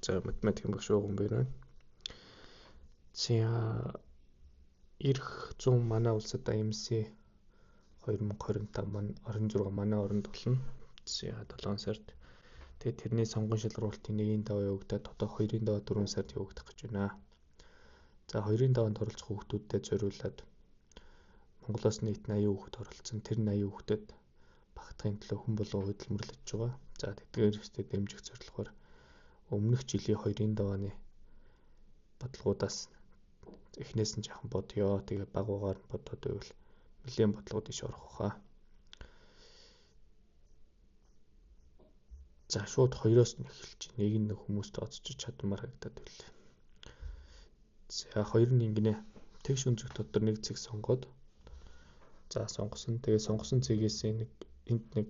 За математикийн багш ууган байна. За ирэх 100 манай улсад IMC 2025 орон 6 манай оронд болно. За 7 сард. Тэгээд тэрний сонгон шалгуултын 1-ийн даваа явагдаад одоо 2-ийн даваа 4 сард явагдах гэж байна. За 2-ийн даваанд оролцох хүүхдүүдэд зориулаад Монголоос нийт 80 хүүхэд оролцсон. Тэр 80 хүүхдэд багтахын төлөө хүн болгон хөдөлмөрлөж байгаа. За тэдгээрээ дэмжих зорилгоор өмнөх жилийн 2-ийн давааны бодлогоудаас эхнээс нь жаахан бодёо. Тэгээ багуугаар бодоод байвал нэлийн бодлогод иш орох хаа. За шууд 2-оос нь эхэлж нэг нь хүмүүст оцчих чадмаар харагдаад байлаа. За 2 нь ингэнэ. Тэгш өнцөг дотор нэг цэг сонгоод за сонгосон. Тэгээ сонгосон цэгээс энд нэг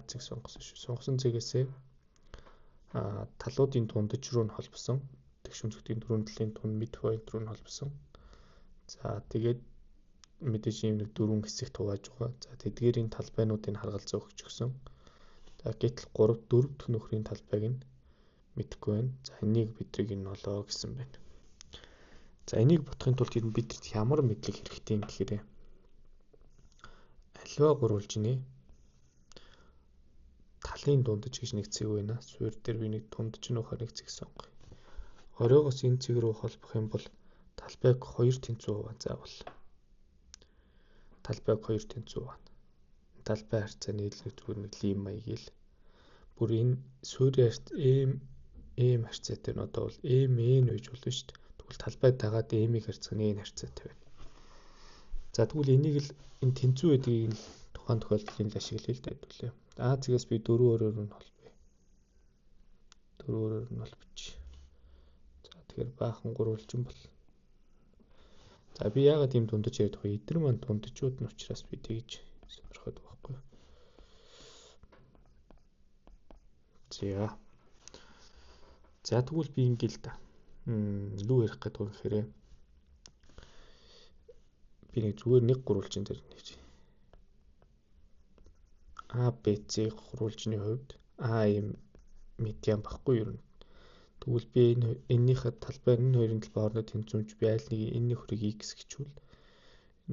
цэг сонгосон шүү. Сонгосон цэгээс талуудын тундаж руу нь холбосон. Тэгш өнцөгтийн дөрвөн талын тунд midpoint руу нь холбосон. За тэгээд мэдээж ийм нэг дөрвөн хэсэгт хувааж байгаа. За тэдгээрийн талбайнуудыг харгалзаа өгч өгсөн. За гэтэл 3 4 дэх нөхрийн талбайг нь мэдэхгүй байна. За энийг бидрийг нь олоо гэсэн байна. За энийг бодохын тулд бидрт ямар мэдлэг хэрэгтэй юм гэхээр аливаа гурвалжны талын дундаж гэж нэг цэг байна. Суур дээр би нэг дундаж нөхөр нэг цэг сонгоё. Оройгоос энэ цэг рүү холбох юм бол талбайг 2 тэнцүү заавал. Талбайг 2 тэнцүү байна. Талбай харьцаа нийлэх зүгээр нэг лим маяг л. Бүр энэ суурийн эм харьцаатай нь одоо бол эн гэж болно шүү дээ. Тэгвэл талбай дагаад эмийг харьцах нь эн харьцаатай байна. За тэгвэл энийг л энэ тэнцүү гэдгийг л тухайн тохиолдлын ашиглая л дайдуулъя. А цэгээс би 4 өөрөөр нь холбоё. 4 өөрөөр нь холбочих. За тэгэхээр баахан гурвалжин бол. За би яагаад ийм дундаж яриад байгаа? Эдгээр маань дундажууд нь учраас би тэгж сонирхоод байгаа байхгүй. За тэгвэл би ингээл да. Юу ярих гэдэг вэ гэхээр би нэг зүгээр нэг гурвалжин дээр нэж. А, Б, З гурвалжны хувьд АМ медиан баггүй юу? Тэгвэл би энэнийхээ талбай энэ хоёрын талбай хооронд тэнцвэмж би аль нэг энэ нөхрийг x гэчвэл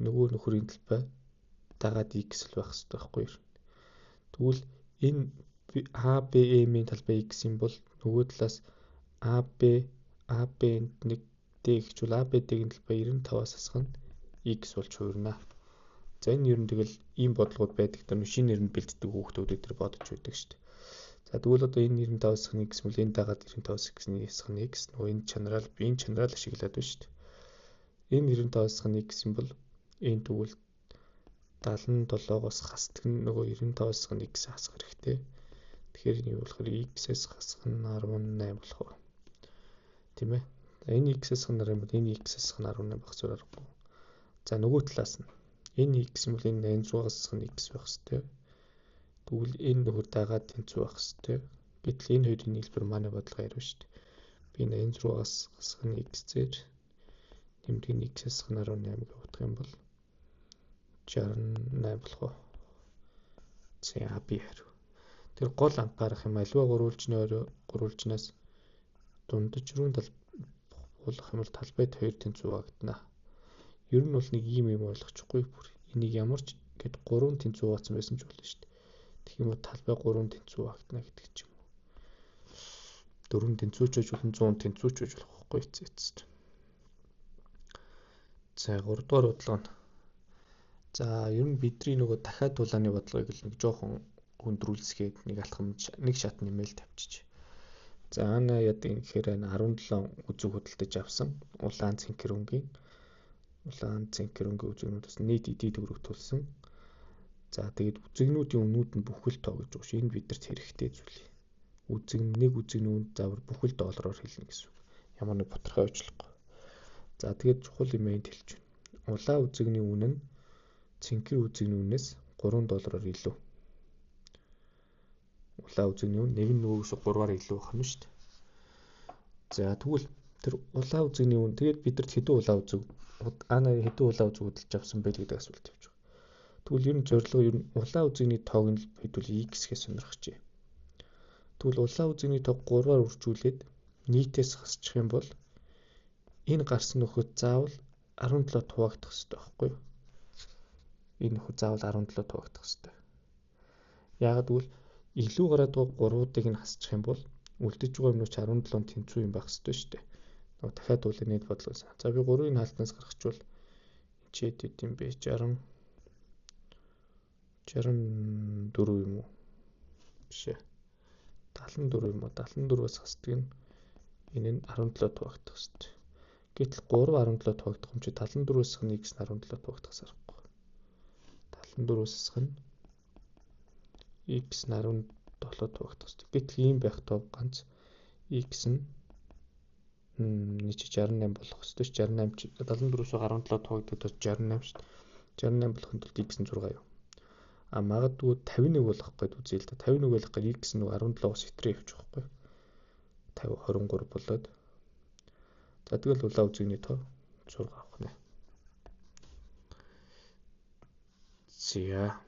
нөгөө нөхрийн талбай дагаад x л байх хэрэгтэй байхгүй юу? Тэгвэл энэ ABM-ийн талбай x юм бол нөгөө талаас AB-нд нэг d гэчвэл ABD-ийн талбай 95-аас асах нь x болж хуурна. За энэ ер нь тэгэл ийм бодлогод байдаг даа шинээр нь бэлддэг хүүхдүүд өдр бодож байдаг шүү дээ. За тэгвэл одоо энэ 95-аас асах нь x мөл энэ дагаад 95-аас асах нь x нөгөө энэ чанараар би энэ чанараар ашиглаад байна шүү дээ. Энэ 95-аас асах нь x юм бол энэ тэгвэл 77-оос хасдаг нь нөгөө 95-аас асах нь x хасах хэрэгтэй. Тэгэхээр энэ юу болохоор x-ээс хасах нь 18 болох уу? Тийм ээ. Энэ x-ээс хасах нь 18 бол энэ x-ээс хасах нь 18 байх зүгээр аргагүй. За нөгөө талаас нь энэ x юм бол энэ 86-аас хасах нь x байх хэрэгтэй. Тэгвэл энэ нөхөр дагаад тэнцүү байх хэрэгтэй. Гэтэл энэ хоёрын нийлбэр манай бодлого ярив шүү дээ. Би 86-аас хасах нь x-зээр нэмдэг нь x-ээс хасах нь 18 гэж бодох юм бол 68 болох уу? За би хариу. Тэр гол анхаарах юм аливаа гурвалжнаас дундаж руу болох юм бол талбайд 2 тэнцүү багтана. Ер нь бол нэг ийм юм ойлгочихгүй бүр. Энийг ямар ч гээд 3 тэнцүү хуваацсан байсан ч болно шүү дээ. Тэгэх юм бол талбай 3 тэнцүү багтана гэдэг ч юм уу. 4 тэнцүүч гэж болон 100 тэнцүүч гэж болох байхгүй эцэст. За 3 дугаар бодлого нь. За ер нь бидний нөгөө дахиад дулааны бодлогыг л нэг жоохон хөндрүүлсгээд нэг алхам нэг шат нэмэл тавьчих. За ана яд гэхээр 17 үзэг хөдөлтөж авсан улаан цэнхэр өнгийн үзэгнүүдээс нийт эдийн төгрөг тулсан. За тэгээд үзэгнүүдийн өмнүүд нь бүхэл тоо гэж байгаа шүү. Энэ бидэрт хэрэгтэй зүйл. Нэг үзэгнүүд заавар бүхэл доллараар хэлнэ гэсэн үг. Ямар нэг тодорхой ажиллахгүй. За тэгээд чухал юм энд хэлж байна. Улаан үзэгний үнэ нь цэнхэр үзэгний үнээс $3 илүү. Улаан үзэгний үнэ нэг нь нөгөөс 3-аар илүү байх нь шүү дээ. За тэгвэл тэр улаан үзэгний үнэ тэгээд бидэрт хэдэн улаан үзэг хэдэн улаан үзэг хөдөлж авсан бэ гэдэг асуулт тавьж байгаа. Тэгвэл ер нь зорилго улаан үзэгний тоог нь хэдүүл x гэж сонирхож байна. Тэгвэл улаан үзэгний тог 3-аар үржүүлээд нийтээс хасчих юм бол энэ гарсан нөхөд заавал 17 хуваагдах хэрэгтэй байхгүй юу? Энэ нөхөд заавал 17 хуваагдах хэрэгтэй. Яагаад гэвэл илүү гараад байгаа 3-уудыг нь хасчих юм бол үлдэж байгаа юмнууч 17 тэнцүү юм байх хэрэгтэй шүү дээ. Нөгөө дахиад уулын бодлогоос. За би 3-ыг хаалтнаас гаргачвал чийд юм бэ? 64 юм уу? Биш ээ. 74 юм уу? 74-аас хасдаг нь энэ нь 17 хуваагдах хэрэгтэй. Гэтэл 3 17 хуваагдах юм чи 74-өөс нь x нь 17 хуваагдахаас аргагүй. 74-өөс нь x нь 17 хуваагдах хэрэгтэй. Гэтэл ийм байх тоо ганц x нь нэг 68 болох хэрэгтэй ш. 68 чи 74-өөс 17 хуваагдаад 68 ш. 68 болохын тулд x нь 6 юу. А магадгүй 51 болох гээд үзье л да. 51 болох гээд x нь 17-оос итрээ явчих واخгүй. 50 23 болоод. За тэгэл улаан үзэгний тоо 6 авах нэ. Зя